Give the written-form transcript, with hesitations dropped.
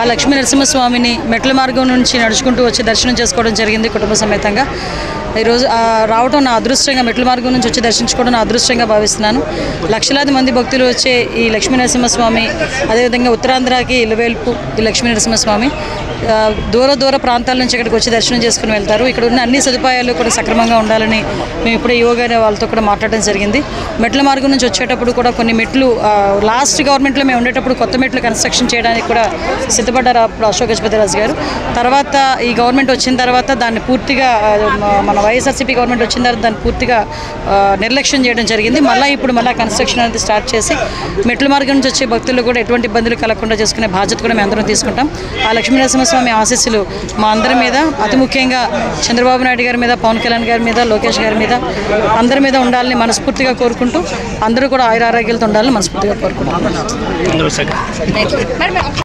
ఆ లక్ష్మీ నరసింహస్వామిని మెట్ల మార్గం నుంచి నడుచుకుంటూ వచ్చి దర్శనం చేసుకోవడం జరిగింది కుటుంబ సమేతంగా. ఈరోజు రావడం నా అదృష్టంగా, మెట్ల మార్గం నుంచి వచ్చి దర్శించుకోవడం నా అదృష్టంగా భావిస్తున్నాను. లక్షలాది మంది భక్తులు వచ్చే ఈ లక్ష్మీ నరసింహస్వామి, అదేవిధంగా ఉత్తరాంధ్రకి ఇలవేల్పు ఈ లక్ష్మీ నరసింహస్వామి దూర ప్రాంతాల నుంచి ఇక్కడికి వచ్చి దర్శనం చేసుకుని వెళ్తారు. ఇక్కడ ఉన్న అన్ని సదుపాయాలు కూడా సక్రమంగా ఉండాలని మేము ఇప్పుడే యోగా వాళ్ళతో కూడా మాట్లాడడం జరిగింది. మెట్ల మార్గం నుంచి వచ్చేటప్పుడు కూడా కొన్ని మెట్లు లాస్ట్ గవర్నమెంట్లో మేము ఉండేటప్పుడు కొత్త మెట్లు కన్స్ట్రక్షన్ చేయడానికి కూడా సిద్ధపడ్డారు అప్పుడు అశోక్ గజపతిరాజు గారు. తర్వాత ఈ గవర్నమెంట్ వచ్చిన తర్వాత దాన్ని పూర్తిగా మన వైఎస్ఆర్సీపీ గవర్నమెంట్ వచ్చిన తర్వాత దాన్ని పూర్తిగా నిర్లక్ష్యం చేయడం జరిగింది. ఇప్పుడు కన్స్ట్రక్షన్ అనేది స్టార్ట్ చేసి మెట్ల మార్గం నుంచి వచ్చే భక్తులు కూడా ఎటువంటి ఇబ్బందులు కలగకుండా చేసుకునే బాధ్యత కూడా మేము అందరం తీసుకుంటాం. ఆ లక్ష్మీ నరసింహస్వామి ఆశీస్సులు మా అందరి మీద, అతి ముఖ్యంగా చంద్రబాబు నాయుడు గారి మీద, పవన్ కళ్యాణ్ గారి మీద, లోకేష్ గారి మీద, అందరి మీద ఉండాలని మనస్ఫూర్తిగా కోరుకుంటూ అందరూ కూడా ఆయురారోగ్యాలతో ఉండాలని మనస్ఫూర్తిగా కోరుకుంటున్నాం.